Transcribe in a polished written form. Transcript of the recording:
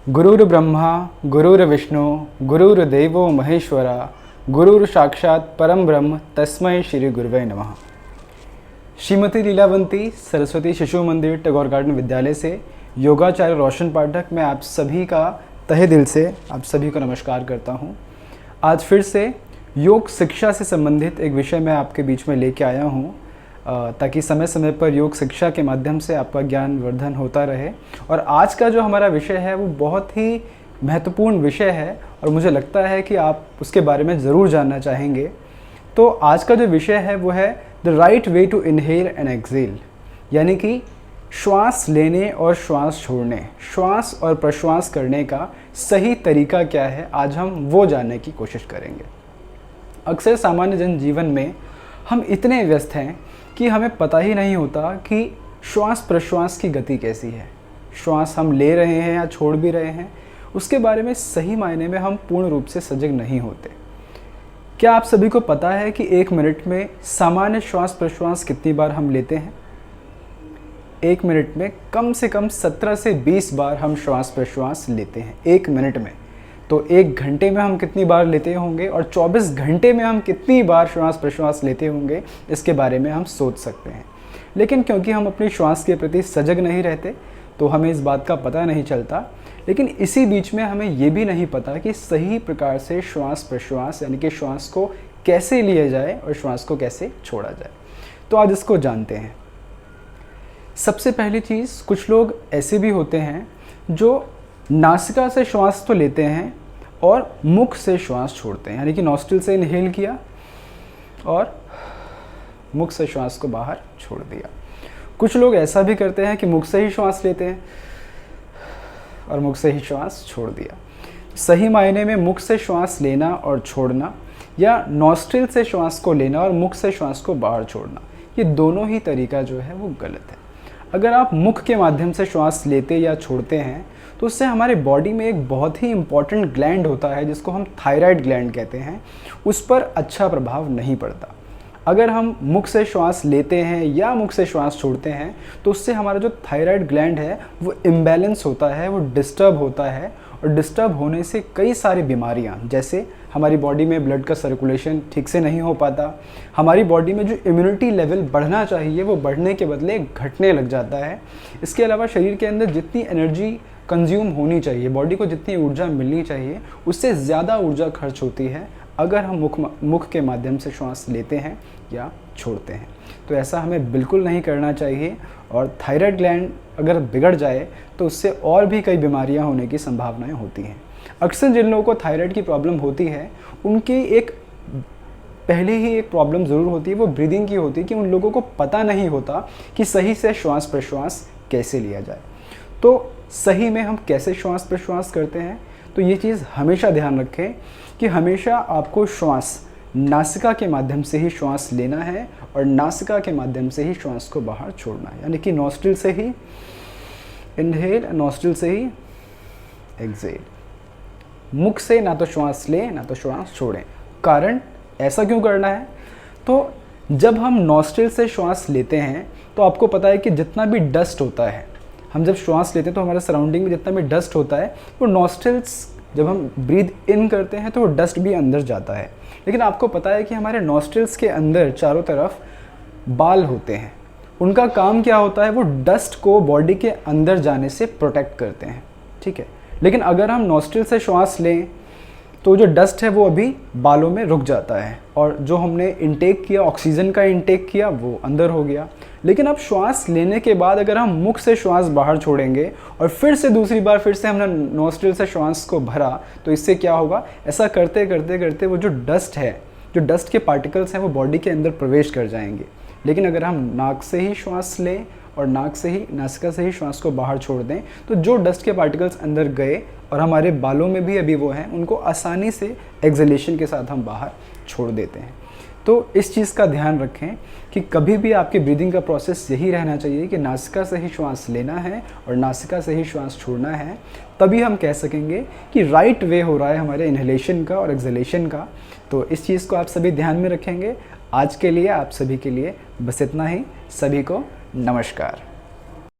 गुरुर् ब्रह्मा गुरुर्विष्णु गुरुर्देवो महेश्वरा गुरुर् साक्षात् परम ब्रह्म तस्मै श्री गुरुवे नमः। श्रीमती लीलावंती सरस्वती शिशु मंदिर टैगोर गार्डन विद्यालय से योगाचार्य रोशन पाठक मैं आप सभी का तहे दिल से आप सभी को नमस्कार करता हूँ। आज फिर से योग शिक्षा से संबंधित एक विषय मैं आपके बीच में लेके आया हूँ ताकि समय समय पर योग शिक्षा के माध्यम से आपका ज्ञान वर्धन होता रहे। और आज का जो हमारा विषय है वो बहुत ही महत्वपूर्ण विषय है और मुझे लगता है कि आप उसके बारे में ज़रूर जानना चाहेंगे। तो आज का जो विषय है वो है the right way to inhale and exhale, यानी कि श्वास लेने और श्वास छोड़ने, श्वास और प्रश्वास करने का सही तरीका क्या है, आज हम वो जानने की कोशिश करेंगे। अक्सर सामान्य जनजीवन में हम इतने व्यस्त हैं कि हमें पता ही नहीं होता कि श्वास प्रश्वास की गति कैसी है, श्वास हम ले रहे हैं या छोड़ भी रहे हैं, उसके बारे में सही मायने में हम पूर्ण रूप से सजग नहीं होते। क्या आप सभी को पता है कि एक मिनट में सामान्य श्वास प्रश्वास कितनी बार हम लेते हैं? एक मिनट में कम से कम 17 से 20 बार हम श्वास प्रश्वास लेते हैं एक मिनट में। तो एक घंटे में हम कितनी बार लेते होंगे और 24 घंटे में हम कितनी बार श्वास प्रश्वास लेते होंगे, इसके बारे में हम सोच सकते हैं। लेकिन क्योंकि हम अपनी श्वास के प्रति सजग नहीं रहते तो हमें इस बात का पता नहीं चलता। लेकिन इसी बीच में हमें ये भी नहीं पता कि सही प्रकार से श्वास प्रश्वास यानी कि श्वास को कैसे लिया जाए और श्वास को कैसे छोड़ा जाए। तो आज इसको जानते हैं। सबसे पहली चीज़, कुछ लोग ऐसे भी होते हैं जो नासिका से श्वास तो लेते हैं और मुख से श्वास छोड़ते हैं, यानी कि नॉस्ट्रिल से इनहेल किया और मुख से श्वास को बाहर छोड़ दिया। कुछ लोग ऐसा भी करते हैं कि मुख से ही श्वास लेते हैं और मुख से ही श्वास छोड़ दिया। सही मायने में मुख से श्वास लेना और छोड़ना या नॉस्ट्रिल से श्वास को लेना और मुख से श्वास को बाहर छोड़ना, ये दोनों ही तरीका जो है वो गलत है। अगर आप मुख के माध्यम से श्वास लेते या छोड़ते हैं तो उससे हमारे बॉडी में एक बहुत ही इम्पॉर्टेंट ग्लैंड होता है जिसको हम थायराइड ग्लैंड कहते हैं, उस पर अच्छा प्रभाव नहीं पड़ता। अगर हम मुख से श्वास लेते हैं या मुख से श्वास छोड़ते हैं तो उससे हमारा जो थायराइड ग्लैंड है वो इम्बैलेंस होता है, वो डिस्टर्ब होता है और डिस्टर्ब होने से कई सारी बीमारियां, जैसे हमारी बॉडी में ब्लड का सर्कुलेशन ठीक से नहीं हो पाता, हमारी बॉडी में जो इम्यूनिटी लेवल बढ़ना चाहिए वो बढ़ने के बदले घटने लग जाता है। इसके अलावा शरीर के अंदर जितनी एनर्जी कंज्यूम होनी चाहिए, बॉडी को जितनी ऊर्जा मिलनी चाहिए, उससे ज़्यादा ऊर्जा खर्च होती है अगर हम मुख के माध्यम से श्वास लेते हैं या छोड़ते हैं। तो ऐसा हमें बिल्कुल नहीं करना चाहिए। और थायराइड ग्लैंड अगर बिगड़ जाए तो उससे और भी कई बीमारियां होने की संभावनाएं होती हैं। अक्सर जिन लोगों को थायराइड की प्रॉब्लम होती है उनकी एक पहले ही एक प्रॉब्लम ज़रूर होती है, वो ब्रीदिंग की होती है कि उन लोगों को पता नहीं होता कि सही से श्वास प्रश्वास कैसे लिया जाए। तो सही में हम कैसे श्वास प्रश्वास करते हैं, तो ये चीज़ हमेशा ध्यान रखें कि हमेशा आपको श्वास नासिका के माध्यम से ही श्वास लेना है और नासिका के माध्यम से ही श्वास को बाहर छोड़ना है, यानी कि नॉस्ट्रिल से ही इनहेल, नॉस्ट्रिल से ही एक्सेल। मुख से ना तो श्वास लें ना तो श्वास छोड़ें। कारण ऐसा क्यों करना है? तो जब हम नॉस्ट्रिल से श्वास लेते हैं तो आपको पता है कि जितना भी डस्ट होता है, हम जब श्वास लेते हैं तो हमारे सराउंडिंग में जितना भी डस्ट होता है वो नॉस्ट्रिल्स, जब हम ब्रीद इन करते हैं तो वो डस्ट भी अंदर जाता है। लेकिन आपको पता है कि हमारे नॉस्ट्रिल्स के अंदर चारों तरफ बाल होते हैं, उनका काम क्या होता है? वो डस्ट को बॉडी के अंदर जाने से प्रोटेक्ट करते हैं, ठीक है। लेकिन अगर हम नॉस्ट्रिल से श्वास लें तो जो डस्ट है वो अभी बालों में रुक जाता है और जो हमने इंटेक किया, ऑक्सीजन का इंटेक किया, वो अंदर हो गया। लेकिन अब श्वास लेने के बाद अगर हम मुख से श्वास बाहर छोड़ेंगे और फिर से दूसरी बार फिर से हमने नॉस्ट्रिल से श्वास को भरा तो इससे क्या होगा? ऐसा करते करते करते वो जो डस्ट है, जो डस्ट के पार्टिकल्स हैं वो बॉडी के अंदर प्रवेश कर जाएंगे। लेकिन अगर हम नाक से ही श्वास लें और नासिका से ही श्वास को बाहर छोड़ दें तो जो डस्ट के पार्टिकल्स अंदर गए और हमारे बालों में भी अभी वो हैं, उनको आसानी से एक्सहेलेशन के साथ हम बाहर छोड़ देते हैं। तो इस चीज़ का ध्यान रखें कि कभी भी आपकी ब्रीदिंग का प्रोसेस यही रहना चाहिए कि नासिका से ही श्वास लेना है और नासिका से ही श्वास छोड़ना है। तभी हम कह सकेंगे कि राइट वे हो रहा है हमारे इनहेलेशन का और एक्सहेलेशन का। तो इस चीज़ को आप सभी ध्यान में रखेंगे। आज के लिए आप सभी के लिए बस इतना ही। सभी को नमस्कार।